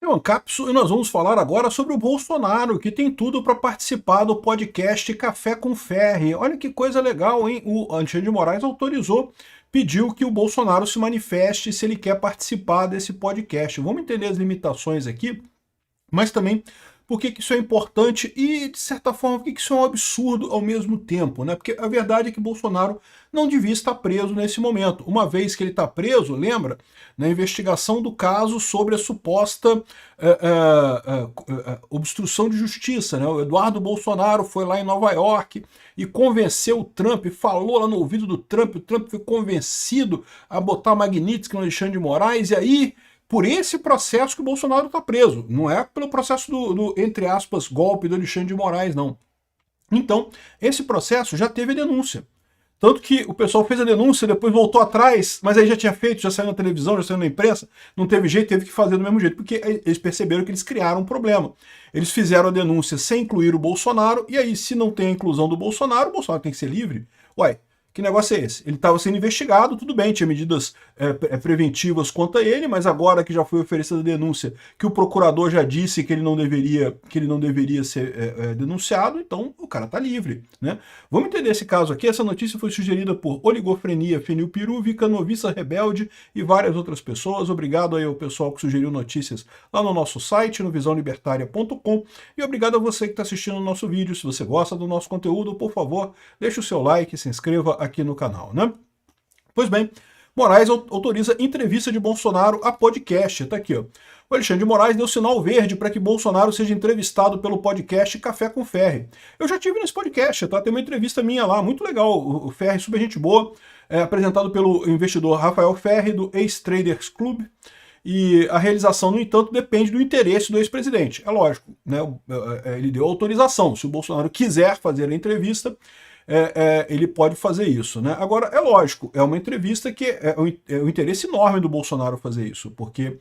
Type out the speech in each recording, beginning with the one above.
É um Capsu e nós vamos falar agora sobre o Bolsonaro, que tem tudo para participar do podcast Café com Ferri. Olha que coisa legal, hein? O Alexandre de Moraes autorizou, pediu que o Bolsonaro se manifeste se ele quer participar desse podcast. Vamos entender as limitações aqui, mas também por que isso é importante e, de certa forma, por que isso é um absurdo ao mesmo tempo, né? Porque a verdade é que Bolsonaro não devia estar preso nesse momento. Uma vez que ele está preso, lembra? Na investigação do caso sobre a suposta obstrução de justiça, né? O Eduardo Bolsonaro foi lá em Nova York e convenceu o Trump, falou lá no ouvido do Trump, o Trump foi convencido a botar Magnitsky no Alexandre de Moraes, e aí por esse processo que o Bolsonaro está preso. Não é pelo processo entre aspas, golpe do Alexandre de Moraes, não. Então, esse processo já teve denúncia. Tanto que o pessoal fez a denúncia, depois voltou atrás, mas aí já tinha feito, já saiu na televisão, já saiu na imprensa, não teve jeito, teve que fazer do mesmo jeito, porque eles perceberam que eles criaram um problema. Eles fizeram a denúncia sem incluir o Bolsonaro, e aí se não tem a inclusão do Bolsonaro, o Bolsonaro tem que ser livre. Uai, que negócio é esse? Ele estava sendo investigado, tudo bem, tinha medidas preventivas contra ele, mas agora que já foi oferecida a denúncia, que o procurador já disse que ele não deveria ser denunciado, então o cara está livre, né? Vamos entender esse caso aqui. Essa notícia foi sugerida por Oligofrenia Fenilpirúvica, Noviça Rebelde e várias outras pessoas. Obrigado aí ao pessoal que sugeriu notícias lá no nosso site, no visãolibertaria.com, e obrigado a você que está assistindo o nosso vídeo. Se você gosta do nosso conteúdo, por favor, deixe o seu like, se inscreva aqui no canal, né? Pois bem, Moraes autoriza entrevista de Bolsonaro a podcast. Tá aqui, ó. O Alexandre de Moraes deu sinal verde para que Bolsonaro seja entrevistado pelo podcast Café com Ferri. Eu já tive nesse podcast, tá? Tem uma entrevista minha lá, muito legal. O Ferri, super gente boa, apresentado pelo investidor Rafael Ferri, do Ex-Traders Club. E a realização, no entanto, depende do interesse do ex-presidente. É lógico, né? Ele deu autorização. Se o Bolsonaro quiser fazer a entrevista, ele pode fazer isso, né? Agora, é lógico, é uma entrevista que é um interesse enorme do Bolsonaro fazer isso, porque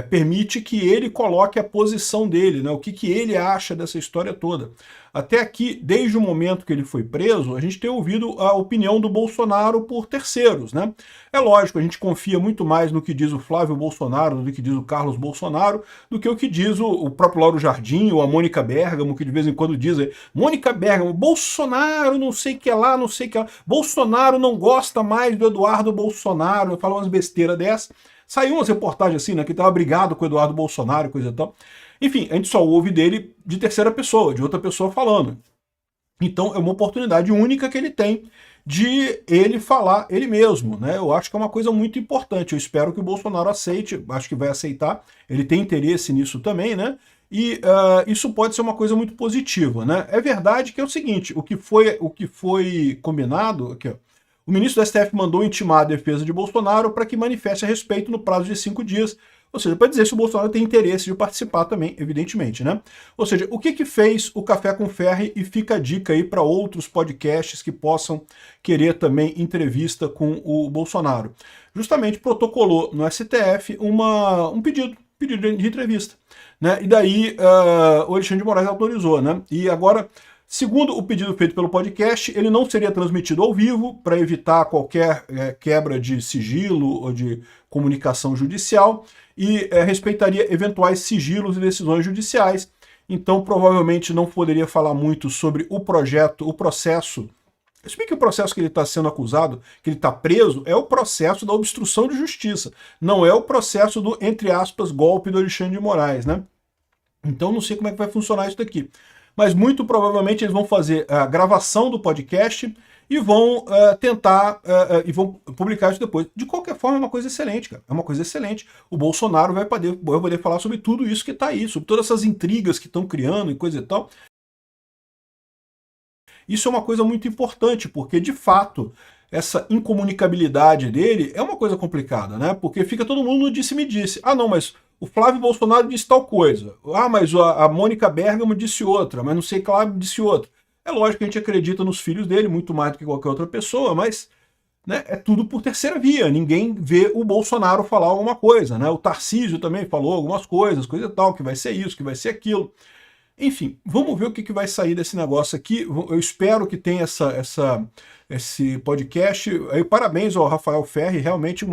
permite que ele coloque a posição dele, né? O que ele acha dessa história toda. Até aqui, desde o momento que ele foi preso, a gente tem ouvido a opinião do Bolsonaro por terceiros, né? É lógico, a gente confia muito mais no que diz o Flávio Bolsonaro, do que diz o Carlos Bolsonaro, do que o que diz o próprio Lauro Jardim ou a Mônica Bergamo, que de vez em quando dizem: Mônica Bergamo, Bolsonaro não sei o que lá, não sei o que lá, Bolsonaro não gosta mais do Eduardo Bolsonaro, fala umas besteiras dessas. Saiu umas reportagens assim, né, que estava brigado com o Eduardo Bolsonaro, coisa e tal. Enfim, a gente só ouve dele de terceira pessoa, de outra pessoa falando. Então é uma oportunidade única que ele tem de ele falar ele mesmo, né? Eu acho que é uma coisa muito importante. Eu espero que o Bolsonaro aceite, acho que vai aceitar. Ele tem interesse nisso também, né? E isso pode ser uma coisa muito positiva, né? É verdade que é o seguinte: o que foi combinado, aqui, ó, o ministro do STF mandou intimar a defesa de Bolsonaro para que manifeste a respeito no prazo de 5 dias. Ou seja, para dizer se o Bolsonaro tem interesse de participar também, evidentemente, né? Ou seja, o que fez o Café com Ferri, e fica a dica aí para outros podcasts que possam querer também entrevista com o Bolsonaro. Justamente protocolou no STF um pedido de entrevista, né? E daí o Alexandre de Moraes autorizou, né? E agora, segundo o pedido feito pelo podcast, ele não seria transmitido ao vivo para evitar qualquer quebra de sigilo ou de comunicação judicial e respeitaria eventuais sigilos e decisões judiciais. Então, provavelmente não poderia falar muito sobre o projeto, o processo. Se bem que o processo que ele está sendo acusado, que ele está preso, é o processo da obstrução de justiça. Não é o processo do, entre aspas, golpe do Alexandre de Moraes, né? Então não sei como é que vai funcionar isso daqui. Mas muito provavelmente eles vão fazer a gravação do podcast e vão tentar e vão publicar isso depois. De qualquer forma, é uma coisa excelente, cara. É uma coisa excelente. O Bolsonaro vai poder falar sobre tudo isso que está aí, sobre todas essas intrigas que estão criando e coisa e tal. Isso é uma coisa muito importante, porque, de fato, essa incomunicabilidade dele é uma coisa complicada, né? Porque fica todo mundo no disse-me-disse. Ah, não, mas o Flávio Bolsonaro disse tal coisa. Ah, mas a Mônica Bergamo disse outra, mas não sei que lá disse outra. É lógico que a gente acredita nos filhos dele muito mais do que qualquer outra pessoa, mas né, é tudo por terceira via. Ninguém vê o Bolsonaro falar alguma coisa, né? O Tarcísio também falou algumas coisas, coisa e tal, que vai ser isso, que vai ser aquilo. Enfim, vamos ver o que vai sair desse negócio aqui. Eu espero que tenha esse podcast. Aí, parabéns ao Rafael Ferri, realmente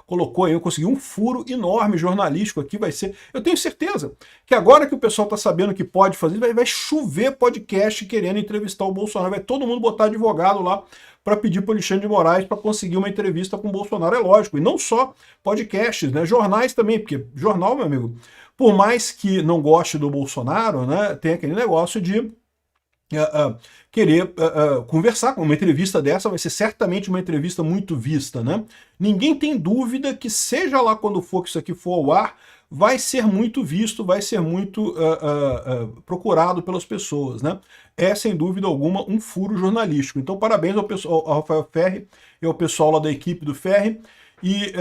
colocou aí, eu consegui um furo enorme jornalístico aqui, vai ser. Eu tenho certeza que agora que o pessoal está sabendo que pode fazer, vai chover podcast querendo entrevistar o Bolsonaro, vai todo mundo botar advogado lá para pedir para o Alexandre de Moraes para conseguir uma entrevista com o Bolsonaro, é lógico. E não só podcasts, né? Jornais também, porque jornal, meu amigo, por mais que não goste do Bolsonaro, né, tem aquele negócio de querer conversar com uma entrevista dessa, vai ser certamente uma entrevista muito vista, né? Ninguém tem dúvida que, seja lá quando for que isso aqui for ao ar, vai ser muito visto, vai ser muito procurado pelas pessoas, né? É, sem dúvida alguma, um furo jornalístico. Então, parabéns ao Rafael Ferri e ao pessoal lá da equipe do Ferri. E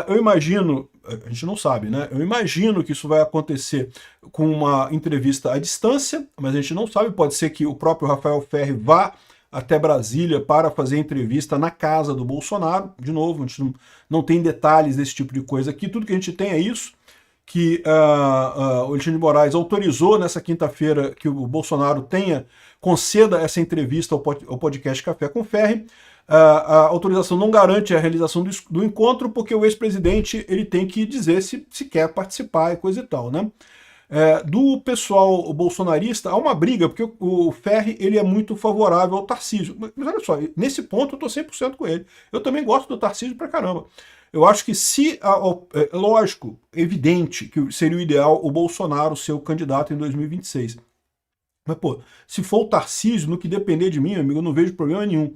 eu imagino, a gente não sabe, né? Eu imagino que isso vai acontecer com uma entrevista à distância, mas a gente não sabe, pode ser que o próprio Rafael Ferri vá até Brasília para fazer entrevista na casa do Bolsonaro. De novo, a gente não tem detalhes desse tipo de coisa aqui, tudo que a gente tem é isso, que o Alexandre de Moraes autorizou nessa quinta-feira que o Bolsonaro conceda essa entrevista ao podcast Café com Ferri. A autorização não garante a realização do encontro, porque o ex-presidente ele tem que dizer se quer participar e coisa e tal, né? Do pessoal bolsonarista, há uma briga, porque o Ferri ele é muito favorável ao Tarcísio. Mas olha só, nesse ponto eu tô 100% com ele. Eu também gosto do Tarcísio pra caramba. Eu acho que lógico, evidente que seria o ideal o Bolsonaro ser o candidato em 2026. Mas, pô, se for o Tarcísio, no que depender de mim, amigo, eu não vejo problema nenhum.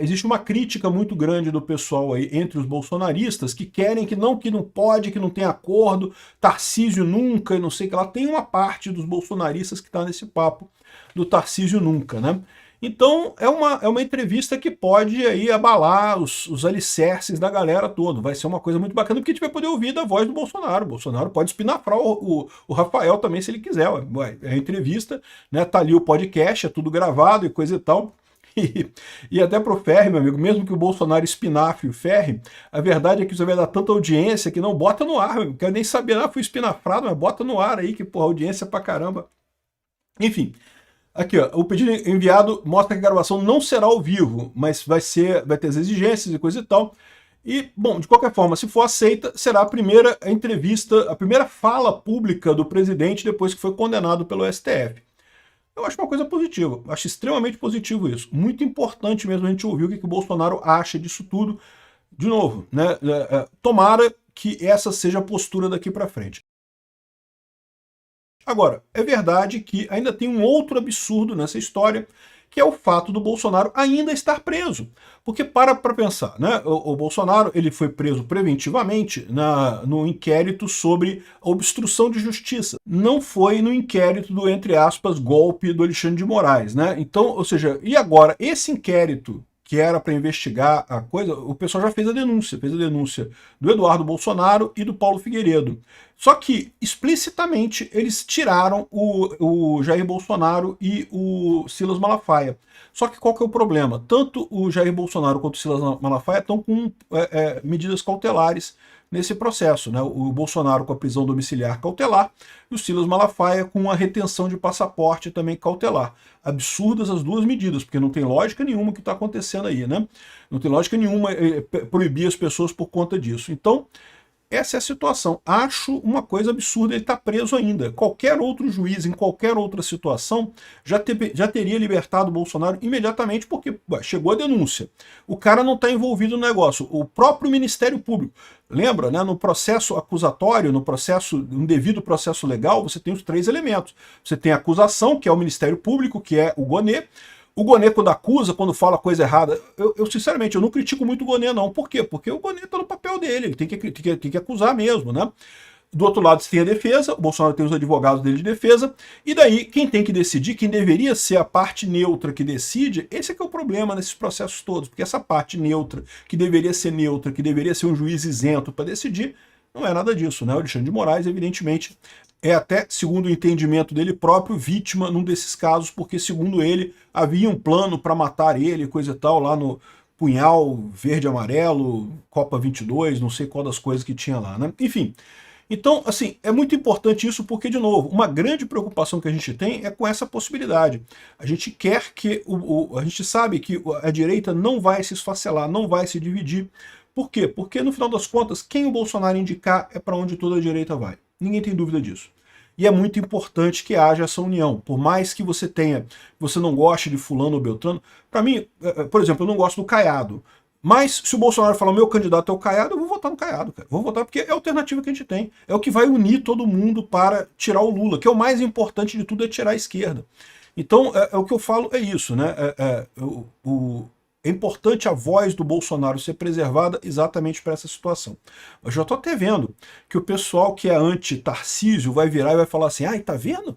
Existe uma crítica muito grande do pessoal aí entre os bolsonaristas que querem que não pode, que não tem acordo, Tarcísio nunca, e não sei o que lá. Tem uma parte dos bolsonaristas que está nesse papo do Tarcísio nunca, né? Então é uma entrevista que pode aí abalar os alicerces da galera toda. Vai ser uma coisa muito bacana, porque a gente vai poder ouvir da voz do Bolsonaro. O Bolsonaro pode espinafrar o Rafael também, se ele quiser. É a entrevista, né? Tá ali o podcast, é tudo gravado e coisa e tal. E até pro Ferri, meu amigo, mesmo que o Bolsonaro espinafre o Ferri, a verdade é que você vai dar tanta audiência que não bota no ar. Não quero nem saber, fui espinafrado, mas bota no ar aí, que porra, audiência pra caramba. Enfim. Aqui, ó, o pedido enviado mostra que a gravação não será ao vivo, mas vai ter as exigências e coisa e tal. E, bom, de qualquer forma, se for aceita, será a primeira entrevista, a primeira fala pública do presidente depois que foi condenado pelo STF. Eu acho uma coisa positiva, acho extremamente positivo isso. Muito importante mesmo a gente ouvir o que o Bolsonaro acha disso tudo. De novo, né? Tomara que essa seja a postura daqui para frente. Agora, é verdade que ainda tem um outro absurdo nessa história, que é o fato do Bolsonaro ainda estar preso. Porque para pensar, né? O Bolsonaro ele foi preso preventivamente no inquérito sobre a obstrução de justiça. Não foi no inquérito do, entre aspas, golpe do Alexandre de Moraes, né? Então, ou seja, e agora, esse inquérito que era para investigar a coisa, o pessoal já fez a denúncia do Eduardo Bolsonaro e do Paulo Figueiredo. Só que, explicitamente, eles tiraram o Jair Bolsonaro e o Silas Malafaia. Só que qual que é o problema? Tanto o Jair Bolsonaro quanto o Silas Malafaia estão com medidas cautelares nesse processo, né? O Bolsonaro com a prisão domiciliar cautelar e o Silas Malafaia com a retenção de passaporte também cautelar. Absurdas as duas medidas, porque não tem lógica nenhuma o que está acontecendo aí, né? Não tem lógica nenhuma proibir as pessoas por conta disso. Então, essa é a situação. Acho uma coisa absurda ele estar preso ainda. Qualquer outro juiz, em qualquer outra situação, já teria libertado o Bolsonaro imediatamente, porque chegou a denúncia. O cara não está envolvido no negócio. O próprio Ministério Público. Lembra, né? No processo acusatório, um devido processo legal, você tem os 3 elementos. Você tem a acusação, que é o Ministério Público, que é o Gonê. O Gonê, quando acusa, quando fala coisa errada, sinceramente, eu não critico muito o Gonê, não. Por quê? Porque o Gonê está no papel dele, ele tem que acusar mesmo, né? Do outro lado, você tem a defesa, o Bolsonaro tem os advogados dele de defesa, e daí, quem tem que decidir, quem deveria ser a parte neutra que decide, esse é que é o problema nesses processos todos, porque essa parte neutra, que deveria ser um juiz isento para decidir, não é nada disso, né? O Alexandre de Moraes, evidentemente, é até, segundo o entendimento dele próprio, vítima num desses casos, porque, segundo ele, havia um plano para matar ele, coisa e tal, lá no Punhal Verde e Amarelo, Copa 22, não sei qual das coisas que tinha lá, né? Enfim, Então, assim, é muito importante isso porque, de novo, uma grande preocupação que a gente tem é com essa possibilidade. A gente quer que, a gente sabe que a direita não vai se esfacelar, não vai se dividir. Por quê? Porque, no final das contas, quem o Bolsonaro indicar é para onde toda a direita vai. Ninguém tem dúvida disso. E é muito importante que haja essa união. Por mais que você não goste de fulano ou beltrano, para mim, por exemplo, eu não gosto do Caiado. Mas se o Bolsonaro falar, meu candidato é o Caiado, eu vou votar no Caiado, cara. Vou votar porque é a alternativa que a gente tem. É o que vai unir todo mundo para tirar o Lula, que é o mais importante de tudo, é tirar a esquerda. Então, o que eu falo é isso, né? É importante a voz do Bolsonaro ser preservada exatamente para essa situação. Eu já estou até vendo que o pessoal que é anti-Tarcísio vai virar e vai falar assim, tá vendo?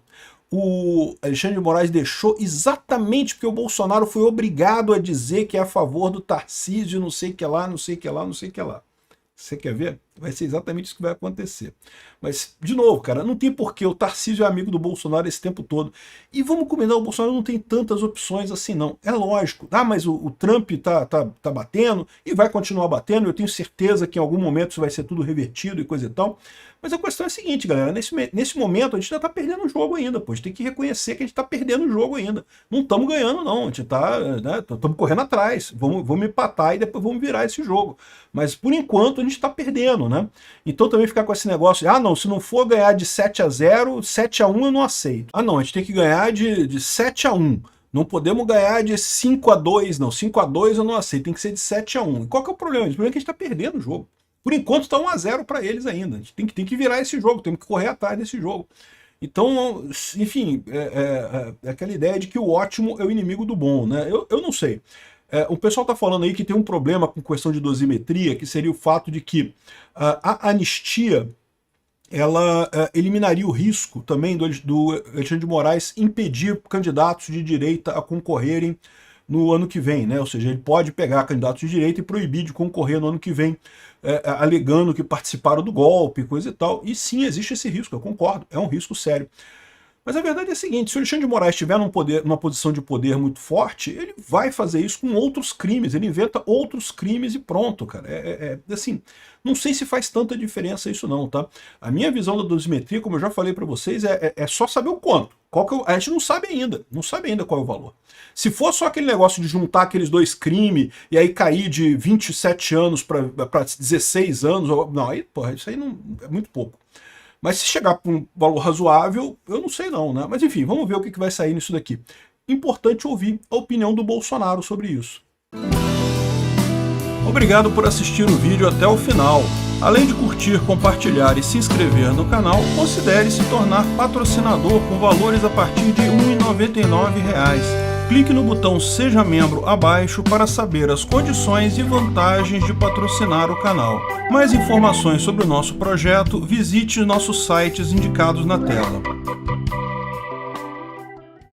O Alexandre de Moraes deixou exatamente porque o Bolsonaro foi obrigado a dizer que é a favor do Tarcísio, não sei o que lá, não sei o que lá, não sei o que lá. Você quer ver? Vai ser exatamente isso que vai acontecer. Mas, de novo, cara, não tem porquê. O Tarcísio é amigo do Bolsonaro esse tempo todo. E vamos combinar, o Bolsonaro não tem tantas opções assim, não. É lógico. Mas o Trump tá batendo e vai continuar batendo. Eu tenho certeza que em algum momento isso vai ser tudo revertido e coisa e tal. Mas a questão é a seguinte, galera. Nesse momento, a gente ainda tá perdendo o jogo ainda, pô. A gente tem que reconhecer que a gente tá perdendo o jogo ainda. Não estamos ganhando, não. A gente tá, né, estamos correndo atrás. Vamos empatar e depois vamos virar esse jogo. Mas, por enquanto, a gente tá perdendo, né? Então também ficar com esse negócio de, não, se não for ganhar de 7-0, 7-1 eu não aceito. Não, a gente tem que ganhar de 7-1. Não podemos ganhar de 5-2, não. 5-2 eu não aceito, tem que ser de 7-1. E qual que é o problema? O problema é que a gente tá perdendo o jogo. Por enquanto está 1-0 para eles ainda. A gente tem que virar esse jogo, temos que correr atrás desse jogo. Então, enfim, é aquela ideia de que o ótimo é o inimigo do bom, né? Eu não sei. O pessoal está falando aí que tem um problema com questão de dosimetria, que seria o fato de que a anistia ela eliminaria o risco também do Alexandre de Moraes impedir candidatos de direita a concorrerem no ano que vem, né? Ou seja, ele pode pegar candidatos de direita e proibir de concorrer no ano que vem, alegando que participaram do golpe, coisa e tal. E sim, existe esse risco, eu concordo, é um risco sério. Mas a verdade é a seguinte, se o Alexandre de Moraes estiver numa posição de poder muito forte, ele vai fazer isso com outros crimes, ele inventa outros crimes e pronto, cara. Assim, não sei se faz tanta diferença isso não, tá? A minha visão da dosimetria, como eu já falei para vocês, é só saber o quanto. A gente não sabe ainda qual é o valor. Se for só aquele negócio de juntar aqueles dois crimes e aí cair de 27 anos para 16 anos, não, aí, porra, isso aí não, é muito pouco. Mas se chegar para um valor razoável, eu não sei não, né? Mas enfim, vamos ver o que vai sair nisso daqui. Importante ouvir a opinião do Bolsonaro sobre isso. Obrigado por assistir o vídeo até o final. Além de curtir, compartilhar e se inscrever no canal, considere se tornar patrocinador com valores a partir de R$ 1,99. Clique no botão Seja Membro abaixo para saber as condições e vantagens de patrocinar o canal. Mais informações sobre o nosso projeto, visite nossos sites indicados na tela.